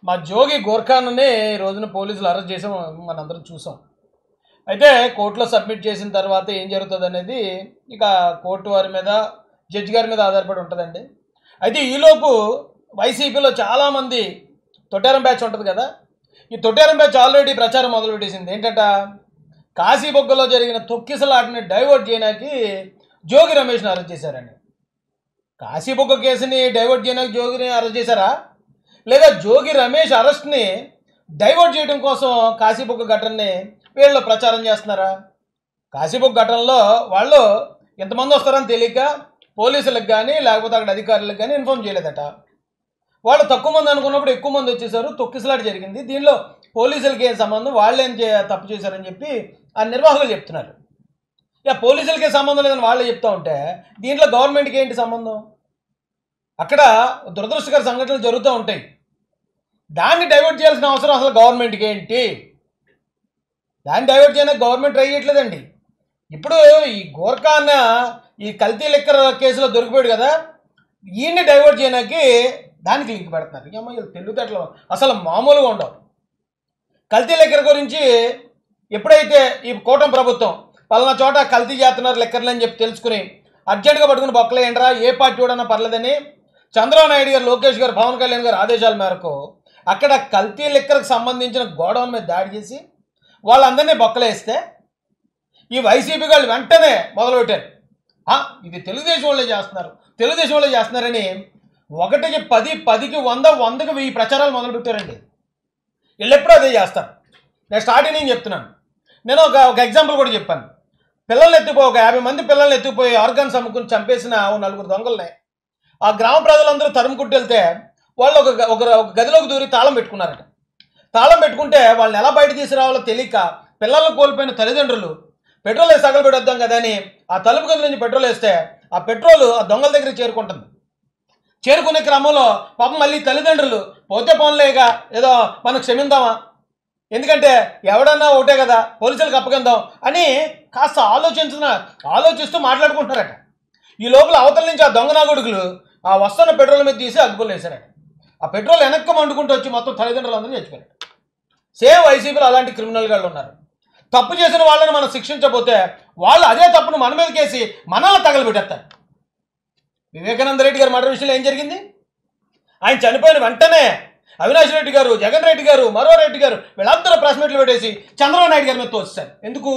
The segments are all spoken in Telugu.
మా జోగి గోర్ఖాన్ని ఈ రోజున పోలీసులు అరెస్ట్ చేసాం, మనందరం చూసాం. అయితే కోర్టులో సబ్మిట్ చేసిన తర్వాత ఏం జరుగుతుంది అనేది ఇక కోర్టు వారి మీద, జడ్జి గారి మీద ఆధారపడి ఉంటుందండి. అయితే ఈలోపు వైసీపీలో చాలామంది తొట్టారం బ్యాచ్ ఉంటుంది కదా, ఈ తొట్టారం బ్యాచ్ ఆల్రెడీ ప్రచారం మొదలుపెట్టేసింది. ఏంటంట, కాశీబొగ్గలో జరిగిన తొక్కిసలాటని డైవర్ట్ చేయడానికి జోగి రమేష్ని అరెస్ట్ చేశారండి. కాశీబొగ్గ కేసుని డైవర్ట్ చేయడానికి జోగిని అరెస్ట్ చేశారా, లేదా జోగి రమేష్ అరెస్ట్ని డైవర్ట్ చేయడం కోసం కాశీబొగ్గ ఘటనని వీళ్ళు ప్రచారం చేస్తున్నారా? కాశీబొగ్గ ఘటనలో వాళ్ళు ఎంతమంది వస్తారని తెలియక పోలీసులకు కానీ లేకపోతే అక్కడ అధికారులకు కానీ ఇన్ఫార్మ్ చేయలేదట. వాళ్ళు తక్కువ మంది అనుకున్నప్పుడు ఎక్కువ మంది వచ్చేసారు, తొక్కిసలాట జరిగింది. దీనిలో పోలీసులకి ఏం సంబంధం, వాళ్ళు ఏం తప్పు చేశారని చెప్పి ఆ నిర్వాహకులు చెప్తున్నారు. ఇక పోలీసులకే సంబంధం లేదని వాళ్ళే చెప్తూ ఉంటే దీంట్లో గవర్నమెంట్కి ఏంటి సంబంధం? అక్కడ దురదృష్టకర సంఘటనలు జరుగుతూ ఉంటాయి. దాన్ని డైవర్ట్ చేయాల్సిన అవసరం అసలు గవర్నమెంట్కి ఏంటి? దాన్ని డైవర్ట్ చేయడానికి గవర్నమెంట్ ట్రై చేయట్లేదండి. ఇప్పుడు ఈ గోర్ఖా అన్న ఈ కల్తీ లిక్కర్ కేసులో దొరికిపోయాడు కదా, ఈయన్ని డైవర్ట్ చేయడానికి దానికి లింక్ పెడుతున్నారు. అమ్మ వీళ్ళు తెలివితేటలు అసలు మామూలుగా ఉండవు. కల్తీ లిక్కర్ గురించి ఎప్పుడైతే ఈ కూటమి ప్రభుత్వం పలానా చోట కల్తీ చేస్తున్నారు లిక్కర్లు అని చెప్పి తెలుసుకుని అర్జెంటుగా పట్టుకుని బొక్కలేయండిరా, ఏ పార్టీ కూడా పర్లేదని చంద్రబాబు నాయుడు గారు, లోకేష్ గారు, పవన్ కళ్యాణ్ గారు ఆదేశాల మేరకు అక్కడ కల్తీ లిక్కర్కి సంబంధించిన గోడౌన్ మీద దాడి చేసి వాళ్ళందరినీ బొక్కలేస్తే ఈ వైసీపీ వాళ్ళు వెంటనే మొదలుపెట్టారు, ఇది తెలుగుదేశం వాళ్ళే చేస్తున్నారు, తెలుగుదేశం వాళ్ళే చేస్తున్నారని 1కి 10, 10కి 100, 100కి 1000 ప్రచారాలు మొదలుపెట్టారండి. వీళ్ళు ఎప్పుడూ అదే చేస్తారు. నేను స్టార్టింగ్ నేను చెప్తున్నాను. నేను ఒక ఎగ్జాంపుల్ కూడా చెప్పాను. పిల్లల్ని ఎత్తుకుపోయి ఒక 50 మంది పిల్లల్ని ఎత్తుకుపోయి ఆర్గాన్స్ అమ్ముకుని చంపేసిన 4 దొంగల్ని ఆ గ్రామ ప్రజలందరూ తరుముకుంటూ వెళ్తే వాళ్ళు ఒక గదిలోకి దూరి తాళం పెట్టుకున్నారట. తాళం పెట్టుకుంటే వాళ్ళని ఎలా బయట తీసుకురావాలో తెలియక పిల్లలను కోల్పోయిన తల్లిదండ్రులు పెట్రోల్ వేసి తగలబెట్టేద్దాం కదా అని ఆ తలుపు గది నుంచి పెట్రోల్ వేస్తే ఆ పెట్రోల్ ఆ దొంగల దగ్గరికి చేరుకుంటుంది. చేరుకునే క్రమంలో పాపం మళ్ళీ తల్లిదండ్రులు పోతే పోన్లేగా ఏదో మనం క్షమిందామా, ఎందుకంటే ఎవడన్నా ఒకటే కదా, పోలీసులకు అప్పగిందాం అని కాస్త ఆలోచిస్తూ మాట్లాడుకుంటున్నారట. ఈ లోపల అవతల నుంచి ఆ దొంగ నాగుడుకులు ఆ వస్తున్న పెట్రోల్ మీద తీసి అగ్గులు వేశారట. ఆ పెట్రోల్ వెనక్కి మండుకుంటూ వచ్చి మొత్తం తల్లిదండ్రులందరూ చచ్చిపోయారు. సేమ్ వైసీపీలో అలాంటి క్రిమినల్ గాళ్ళు ఉన్నారు. తప్పు చేసిన వాళ్ళని మనం శిక్షించకపోతే వాళ్ళు అదే తప్పును మన మీద కేసి మనల్ని తగలబెట్టేస్తారు. వివేకానంద రెడ్డి గారు మర్డర్ విషయంలో ఏం జరిగింది? ఆయన చనిపోయిన వెంటనే అవినాష్ రెడ్డి గారు, జగన్ రెడ్డి గారు, మరో రెడ్డి గారు వీళ్ళందరూ ప్రెస్ మీట్లు పెట్టేసి చంద్రబాబు నాయుడు గారి మీద తోస్తారు. ఎందుకు?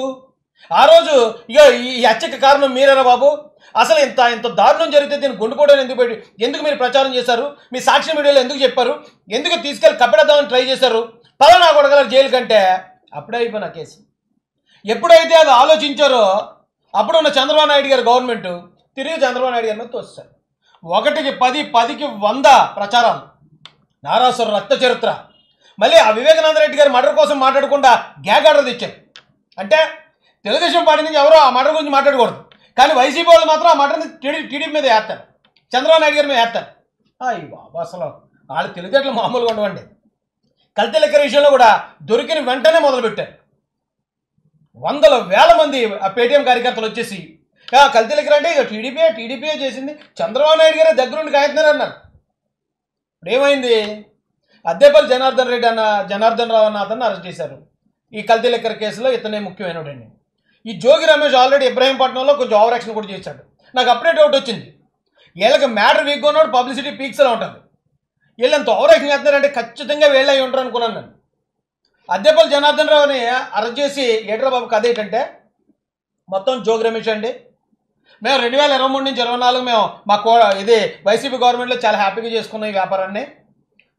ఆ రోజు ఇక ఈ హత్యకి కారణం మీరేనా బాబు, అసలు ఇంత దారుణం జరిగితే దీన్ని గుండుకోవడం ఎందుకు మీరు ప్రచారం చేశారు, మీ సాక్షి మీడియాలో ఎందుకు చెప్పారు, ఎందుకు తీసుకెళ్ళి కప్పెడదామని ట్రై చేశారు, పలానా కొడగల జైలు కంటే అప్పుడే అయిపోయిన కేసు. ఎప్పుడైతే అది ఆలోచించారో అప్పుడు ఉన్న చంద్రబాబు నాయుడు గారు గవర్నమెంట్ తిరిగి చంద్రబాబు నాయుడు గారి మీద తోస్తారు. 1కి 10, 10కి 100 ప్రచారాలు, నారాసుర రక్త చరిత్ర. మళ్ళీ ఆ వివేకానంద రెడ్డి గారి మర్డర్ కోసం మాట్లాడకుండా గ్యాగ్ ఆర్డర్ తెచ్చారు. అంటే తెలుగుదేశం పార్టీ నుంచి ఎవరో ఆ మర్డర్ గురించి మాట్లాడకూడదు, కానీ వైసీపీ వాళ్ళు మాత్రం ఆ మర్డర్ని టీడీపీ మీద వేస్తారు, చంద్రబాబు నాయుడు గారి మీద వేస్తారు. అయ్యి బాబు అసలు వాళ్ళు తెలివితేటలు మామూలుగా ఉండవండి. కల్తీ లిక్కర్ విషయంలో కూడా దొరికిన వెంటనే మొదలుపెట్టారు. 100,000 మంది ఆ పేటీఎం కార్యకర్తలు వచ్చేసి కల్తీ లిక్కర్ అంటే ఇక టీడీపీయే చేసింది, చంద్రబాబు నాయుడు గారే దగ్గరుండి కాయతున్నారు అన్నారు. ఇప్పుడు ఏమైంది? అద్దేపల్లి జనార్దన్ రావు అన్న అతన్ని అరెస్ట్ చేశారు. ఈ కల్తీ లిక్కర్ కేసులో ఇతనే ముఖ్యమైనడండి. ఈ జోగి రమేష్ ఆల్రెడీ ఇబ్రహీంపట్నంలో కొంచెం ఓవర్ యాక్షన్ కూడా చేశాడు. నాకు అప్పుడే డౌట్ వచ్చింది, వీళ్ళకి మ్యాటర్ వీక్గా ఉన్నాడు, పబ్లిసిటీ పీక్స్లో ఉంటుంది, వీళ్ళు ఎంత ఓవర్ యాక్షన్ చేస్తున్నారంటే ఖచ్చితంగా వీళ్ళు అయి ఉంటారు అనుకున్నాను నేను. అద్దేపల్లి జనార్దన్ రావుని అరెస్ట్ చేసి ఏట్రా బాబు కథ ఏంటంటే మొత్తం జోగి రమేష్ అండి, మేము 2023 నుంచి 24 మేము ఇది వైసీపీ గవర్నమెంట్లో చాలా హ్యాపీగా చేసుకున్నాం ఈ వ్యాపారాన్ని.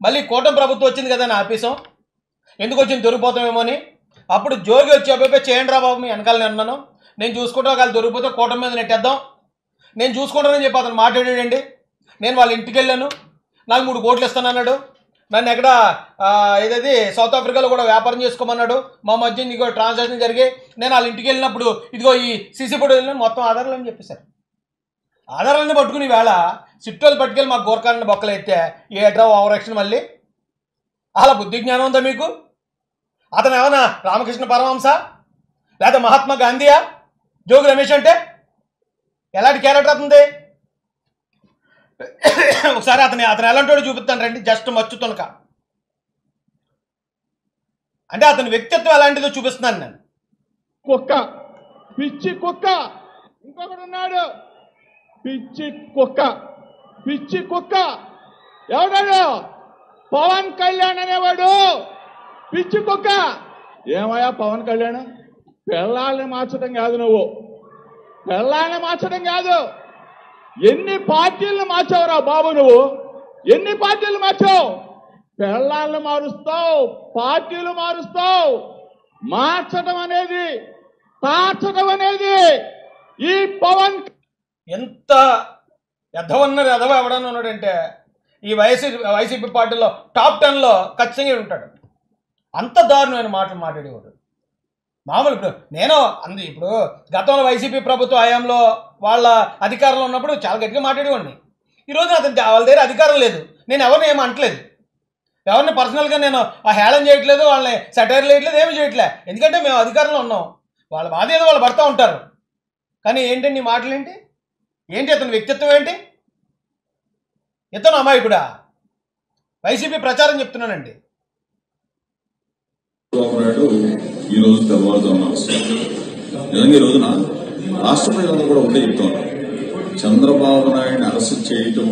మళ్ళీ కూటమి ప్రభుత్వం వచ్చింది కదా అని ఆపేసాం, ఎందుకు వచ్చింది దొరికిపోతామేమో అని. అప్పుడు జోగి వచ్చి అబ్బాయి చేయండి రా బాబు, మీ వెనకాలని అన్నాను, నేను చూసుకుంటా, వాళ్ళు దొరికిపోతే కూటమి మీద నెట్టేద్దాం, నేను చూసుకుంటానని చెప్పి అతను మాట్లాడాడండి. నేను వాళ్ళ ఇంటికి వెళ్ళాను, నాకు 3 కోట్లు ఇస్తానన్నాడు, నన్ను ఎక్కడ ఏదైతే సౌత్ ఆఫ్రికాలో కూడా వ్యాపారం చేసుకోమన్నాడు, మా మధ్య ఇంకో ట్రాన్సాక్షన్ జరిగి నేను వాళ్ళ ఇంటికి వెళ్ళినప్పుడు ఇదిగో ఈ సీసీ ఫోటో వెళ్ళిన మొత్తం ఆధారాలు అని చెప్పేశారు. ఆధారాలన్నీ పట్టుకుని వేళ సిట్టోలు పట్టుకెళ్ళి మా గోర్ఖాన్ని బొక్కలు ఎత్తే ఏట్రా ఓవర్ యాక్షన్ మళ్ళీ. అలా బుద్ధి జ్ఞానం ఉందా మీకు? అతను ఏమన్నా రామకృష్ణ పరమహంస లేదా మహాత్మా గాంధీయా జోగి రమేష్ అంటే? ఎలాంటి క్యారెక్టర్ అవుతుంది? ఒకసారి అతను ఎలాంటి వాడు చూపిస్తాను రండి, జస్ట్ మచ్చు తునక. అంటే అతని వ్యక్తిత్వం ఎలాంటిదో చూపిస్తున్నాను నేను. కుక్క, పిచ్చి కుక్క. ఇంకొకడు ఉన్నాడు, పిచ్చి కుక్క. పిచ్చి కుక్క ఎవడాడు? పవన్ కళ్యాణ్ అనేవాడు పిచ్చి కుక్క. ఏమయ్యా పవన్ కళ్యాణ్, పిల్లల్ని మార్చడం కాదు, నువ్వు పిల్లల్ని మార్చడం కాదు, ఎన్ని పార్టీలను మార్చావురా బాబు నువ్వు? ఎన్ని పార్టీలు మార్చావు? పిల్లల్ని మారుస్తావు, పార్టీలు మారుస్తావు. మార్చడం అనేది, మార్చడం అనేది ఈ పవన్. ఎంత ఎదవన్నారు, ఎదవ ఎవడన్నా ఉన్నాడంటే ఈ వైసీపీ పార్టీలో టాప్ 10లో ఖచ్చితంగా ఉంటాడు. అంత దారుణమైన మాటలు మాట్లాడేవాడు. మామూలు ఇప్పుడు గతంలో వైసీపీ ప్రభుత్వ హయాంలో వాళ్ళ అధికారంలో ఉన్నప్పుడు చాలా గట్టిగా మాట్లాడేవాడిని. ఈరోజు అతను వాళ్ళ దగ్గర అధికారం లేదు, నేను ఎవరిని ఏమి అంటలేదు, ఎవరిని పర్సనల్గా నేను హేళన చేయట్లేదు, వాళ్ళని సెటైర్లు వేయట్లేదు, ఏమి చేయట్లే. ఎందుకంటే మేము అధికారంలో ఉన్నాం, వాళ్ళ బాధ ఏదో వాళ్ళు పడుతూ ఉంటారు. కానీ ఏంటండి నీ మాటలు ఏంటి? ఏంటి అతని వ్యక్తిత్వం ఏంటి? ఇతను అమాయకుడా? వైసీపీ ప్రచారం చెప్తున్నానండి. ఈ రోజు తెల్లవారుజామున నిజంగా ఈ రోజున రాష్ట్ర ప్రజలందరూ కూడా ఒకటే చెప్తున్నారు, చంద్రబాబు నాయుడిని అరెస్ట్ చేయటం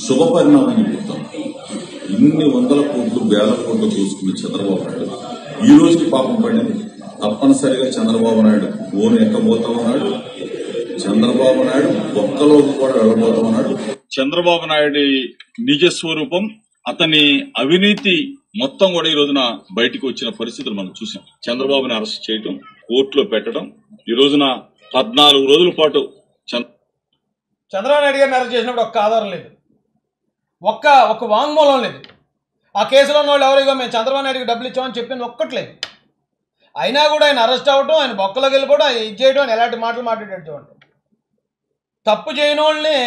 శుభ పరిణామం చెప్తాం. ఇన్ని వందల కోట్లు, వేల కోట్లు చూసుకున్న చంద్రబాబు నాయుడు ఈ రోజుకి పాపం పడింది. తప్పనిసరిగా చంద్రబాబు నాయుడు ఫోన్ ఎక్కబోతా ఉన్నాడు, చంద్రబాబు నాయుడు ఒక్కలోకి కూడా వెళ్ళబోతా ఉన్నాడు. చంద్రబాబు నాయుడి నిజ స్వరూపం, అతని అవినీతి మొత్తం కూడా ఈ రోజున బయటకు వచ్చిన పరిస్థితులు మనం చూసాం. చంద్రబాబుని అరెస్ట్ చేయడం, కోర్టులో పెట్టడం, ఈ రోజున 14 రోజుల పాటు చంద్రబాబు నాయుడు గారిని అరెస్ట్ చేసినప్పుడు ఒక్క ఆధారం లేదు, ఒక్క వాంగ్మూలం లేదు. ఆ కేసులో ఉన్న వాళ్ళు ఎవరిగా మేము చంద్రబాబు నాయుడికి డబ్బులు ఇచ్చామని చెప్పింది ఒక్కట్లేదు. అయినా కూడా ఆయన అరెస్ట్ అవ్వటం, ఆయన బొక్కలోకి వెళ్ళిపోవడం, ఇది చేయడం, ఎలాంటి మాటలు మాట్లాడేటట్టు. తప్పు చేయని వాళ్ళని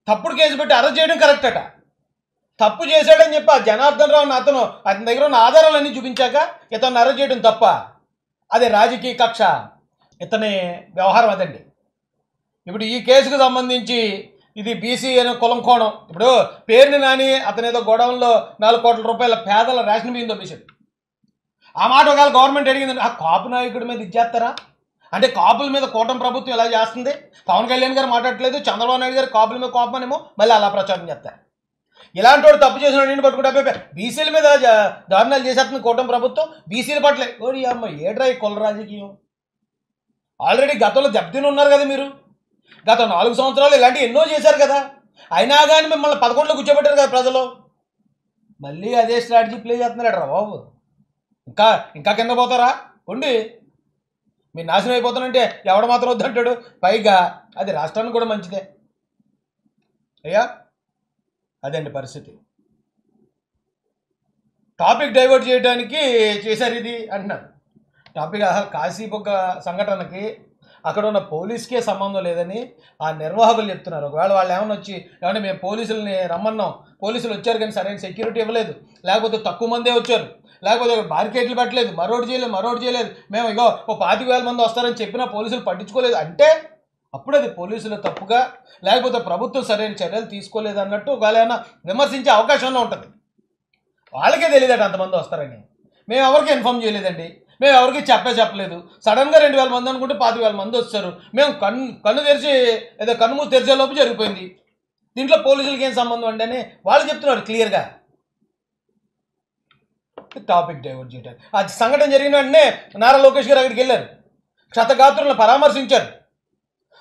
తప్పుడు కేసు పెట్టి అరెస్ట్ చేయడం కరెక్ట్ అట. తప్పు చేశాడని చెప్పి ఆ జనార్దన్ రావు అతని దగ్గర ఉన్న ఆధారాలన్నీ చూపించాక ఇతన్ని అరెస్ట్ చేయడం తప్ప? అదే రాజకీయ కక్ష, ఇతని వ్యవహారం అదండి. ఇప్పుడు ఈ కేసుకు సంబంధించి ఇది బీసీ అనే కులం కోణం. ఇప్పుడు పేరుని నాని అతని ఏదో గొడవల్లో 4 కోట్ల రూపాయల పేదల రేషన్ బియ్యం దొబ్బేశాడు. ఆ మాట ఒకవేళ గవర్నమెంట్ అడిగింది, ఆ కాపు నాయకుడి మీద ఇచ్చేస్తారా అంటే? కాపుల మీద కూటమి ప్రభుత్వం ఎలా చేస్తుంది? పవన్ కళ్యాణ్ గారు మాట్లాడట్లేదు, చంద్రబాబు నాయుడు గారు కాపుల మీద కోపమనేమో మళ్ళీ అలా ప్రచారం చేస్తారు. ఇలాంటి వాడు తప్పు చేసిన నేను పట్టుకుంటే బీసీల మీద దారుణాలు చేసేస్తుంది కూటమి ప్రభుత్వం, బీసీల పట్లే. ఓరి అమ్మ, ఏడ్రా ఈ కుల రాజకీయం? ఆల్రెడీ గతంలో దెబ్బతిని ఉన్నారు కదా మీరు. గత 4 సంవత్సరాలు ఇలాంటివి ఎన్నో చేశారు కదా. అయినా కానీ మిమ్మల్ని 11లో కూర్చోబెట్టారు కదా ప్రజలు. మళ్ళీ అదే స్ట్రాటజీ ప్లే చేస్తున్నాడు రా బాబు. ఇంకా కింద పోతారా? ఉండి మీరు నాశనం అయిపోతానంటే ఎవడ మాత్రం వద్దంటాడు. పైగా అది రాష్ట్రానికి కూడా మంచిదే అయ్యా. అదండి పరిస్థితి. టాపిక్ డైవర్ట్ చేయడానికి చేశారు ఇది అంటున్నారు. టాపిక్ కాశీబొగ్గ సంఘటనకి అక్కడ ఉన్న పోలీస్కే సంబంధం లేదని ఆ నిర్వాహకులు చెప్తున్నారు. ఒకవేళ వాళ్ళు ఏమైనా వచ్చి ఏమంటే మేము పోలీసులని రమ్మన్నాం, పోలీసులు వచ్చారు కానీ సరైన సెక్యూరిటీ ఇవ్వలేదు, లేకపోతే తక్కువ మందే వచ్చారు, లేకపోతే బారికేట్లు పెట్టలేదు, మరోటి చేయలేదు, మేము ఇగో 25,000 మంది వస్తారని చెప్పినా పోలీసులు పట్టించుకోలేదు అంటే అప్పుడు అది పోలీసులు తప్పుగా, లేకపోతే ప్రభుత్వం సరైన చర్యలు తీసుకోలేదు అన్నట్టు ఒకవేళ ఏమైనా విమర్శించే అవకాశంలో ఉంటుంది. వాళ్ళకే తెలియదట అంతమంది వస్తారని. మేము ఎవరికి ఇన్ఫామ్ చేయలేదండి, మేము ఎవరికి చెప్పలేదు. సడన్గా 2,000 మంది అనుకుంటే 25,000 మంది వచ్చారు. మేము కన్ను తెరిచి ఏదో కన్ను మూసి తెరిచేలోపు జరిగిపోయింది. దీంట్లో పోలీసులకి ఏం సంబంధం అండి అని వాళ్ళు చెప్తున్నారు క్లియర్గా. టాపిక్ డైవర్ట్ చేయడానికి ఆ సంఘటన జరిగిన వెంటనే నారా లోకేష్ గారు అక్కడికి వెళ్ళారు, క్షతగాత్రులను పరామర్శించారు.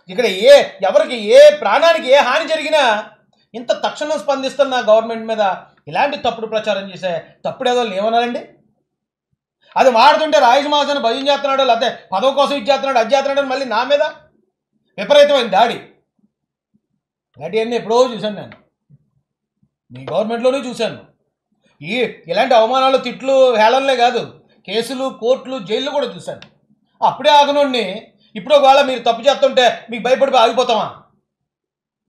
ఇక్కడ ఎవరికి ఏ ప్రాణానికి ఏ హాని జరిగినా ఇంత తక్షణం స్పందిస్తున్న గవర్నమెంట్ మీద ఇలాంటి తప్పుడు ప్రచారం చేసే తప్పుడు ఏదో ఏమన్నారండి? అది మాడుతుంటే రాయజమాసాన్ని భయం చేస్తున్నాడు, లేకపోతే పదవి కోసం ఇచ్చేస్తున్నాడు, అది చేస్తున్నాడు, మళ్ళీ నా మీద విపరీతమైన దాడి. ఇలాంటివన్నీ ఎప్పుడో చూశాను నేను, మీ గవర్నమెంట్లోనే చూశాను. ఇలాంటి అవమానాలు, తిట్లు, హేళనలే కాదు, కేసులు, కోర్టులు, జైళ్ళు కూడా చూశాను. అప్పుడే ఆగనోడిని ఇప్పుడు ఒకవేళ మీరు తప్పు చేస్తుంటే మీకు భయపడిపోయి ఆగిపోతామా?